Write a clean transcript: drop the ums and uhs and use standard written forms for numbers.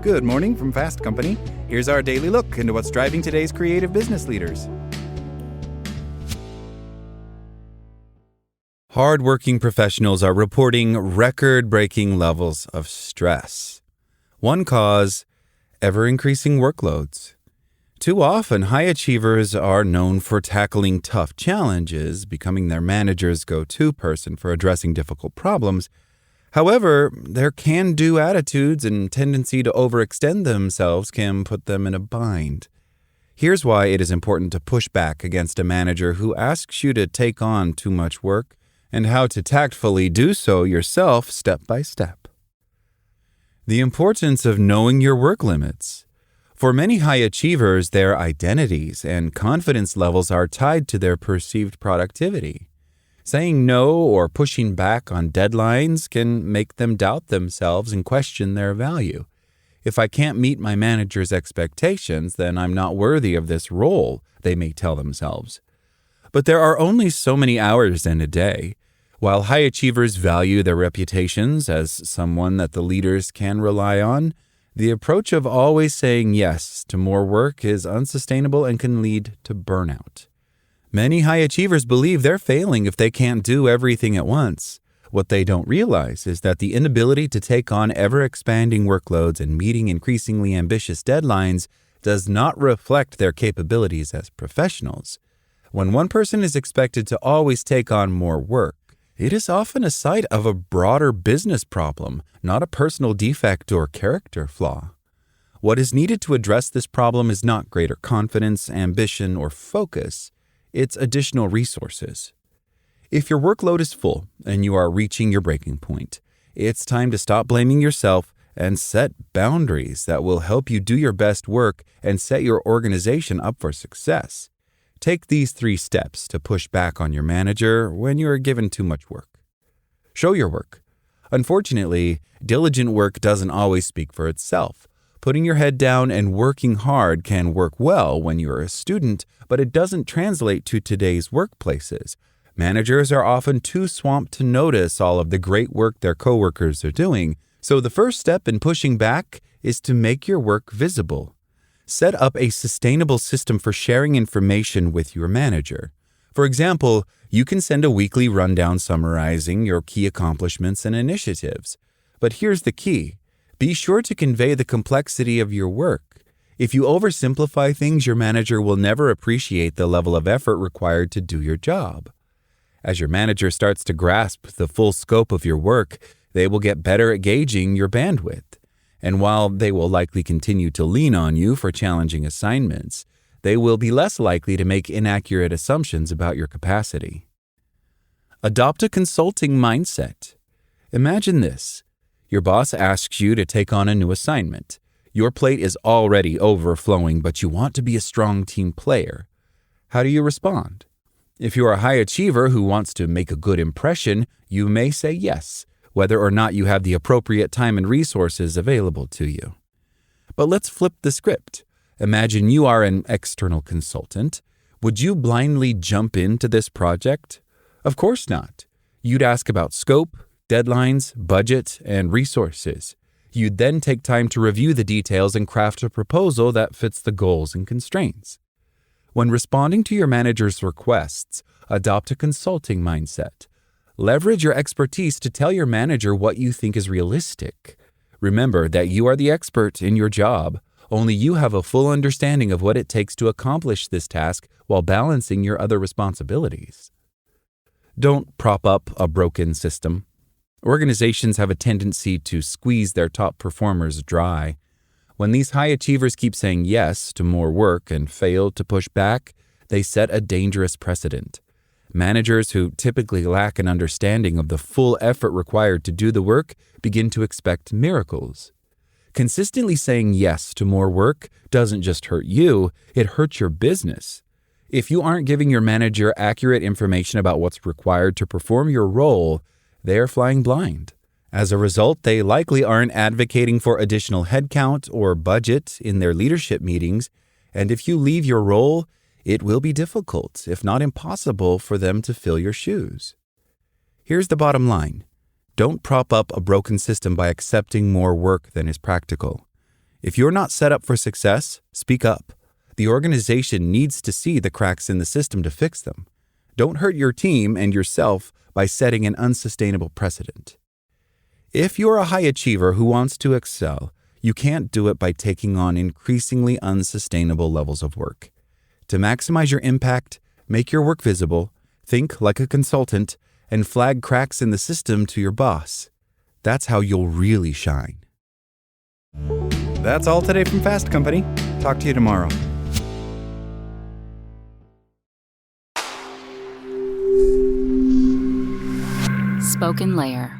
Good morning from Fast Company. Here's our daily look into what's driving today's creative business leaders. Hard-working professionals are reporting record-breaking levels of stress. One cause, ever-increasing workloads. Too often, high achievers are known for tackling tough challenges, becoming their manager's go-to person for addressing difficult problems. However, their can-do attitudes and tendency to overextend themselves can put them in a bind. Here's why it is important to push back against a manager who asks you to take on too much work, and how to tactfully do so yourself step by step. The importance of knowing your work limits. For many high achievers, their identities and confidence levels are tied to their perceived productivity. Saying no or pushing back on deadlines can make them doubt themselves and question their value. If I can't meet my manager's expectations, then I'm not worthy of this role, they may tell themselves. But there are only so many hours in a day. While high achievers value their reputations as someone that the leaders can rely on, the approach of always saying yes to more work is unsustainable and can lead to burnout. Many high achievers believe they're failing if they can't do everything at once. What they don't realize is that the inability to take on ever-expanding workloads and meeting increasingly ambitious deadlines does not reflect their capabilities as professionals. When one person is expected to always take on more work, it is often a side of a broader business problem, not a personal defect or character flaw. What is needed to address this problem is not greater confidence, ambition, or focus. It's additional resources. If your workload is full and you are reaching your breaking point, it's time to stop blaming yourself and set boundaries that will help you do your best work and set your organization up for success. Take these 3 steps to push back on your manager when you are given too much work. Show your work. Unfortunately, diligent work doesn't always speak for itself. Putting your head down and working hard can work well when you're a student, but it doesn't translate to today's workplaces. Managers are often too swamped to notice all of the great work their coworkers are doing, so the first step in pushing back is to make your work visible. Set up a sustainable system for sharing information with your manager. For example, you can send a weekly rundown summarizing your key accomplishments and initiatives. But here's the key. Be sure to convey the complexity of your work. If you oversimplify things, your manager will never appreciate the level of effort required to do your job. As your manager starts to grasp the full scope of your work, they will get better at gauging your bandwidth. And while they will likely continue to lean on you for challenging assignments, they will be less likely to make inaccurate assumptions about your capacity. Adopt a consulting mindset. Imagine this. Your boss asks you to take on a new assignment. Your plate is already overflowing, but you want to be a strong team player. How do you respond? If you are a high achiever who wants to make a good impression, you may say yes, whether or not you have the appropriate time and resources available to you. But let's flip the script. Imagine you are an external consultant. Would you blindly jump into this project? Of course not. You'd ask about scope, deadlines, budget, and resources. You'd then take time to review the details and craft a proposal that fits the goals and constraints. When responding to your manager's requests, adopt a consulting mindset. Leverage your expertise to tell your manager what you think is realistic. Remember that you are the expert in your job. Only you have a full understanding of what it takes to accomplish this task while balancing your other responsibilities. Don't prop up a broken system. Organizations have a tendency to squeeze their top performers dry. When these high achievers keep saying yes to more work and fail to push back, they set a dangerous precedent. Managers who typically lack an understanding of the full effort required to do the work begin to expect miracles. Consistently saying yes to more work doesn't just hurt you, it hurts your business. If you aren't giving your manager accurate information about what's required to perform your role, they are flying blind. As a result, they likely aren't advocating for additional headcount or budget in their leadership meetings, and if you leave your role, it will be difficult, if not impossible, for them to fill your shoes. Here's the bottom line. Don't prop up a broken system by accepting more work than is practical. If you're not set up for success, speak up. The organization needs to see the cracks in the system to fix them. Don't hurt your team and yourself by setting an unsustainable precedent. If you're a high achiever who wants to excel, you can't do it by taking on increasingly unsustainable levels of work. To maximize your impact, make your work visible, think like a consultant, and flag cracks in the system to your boss. That's how you'll really shine. That's all today from Fast Company. Talk to you tomorrow. Spoken Layer.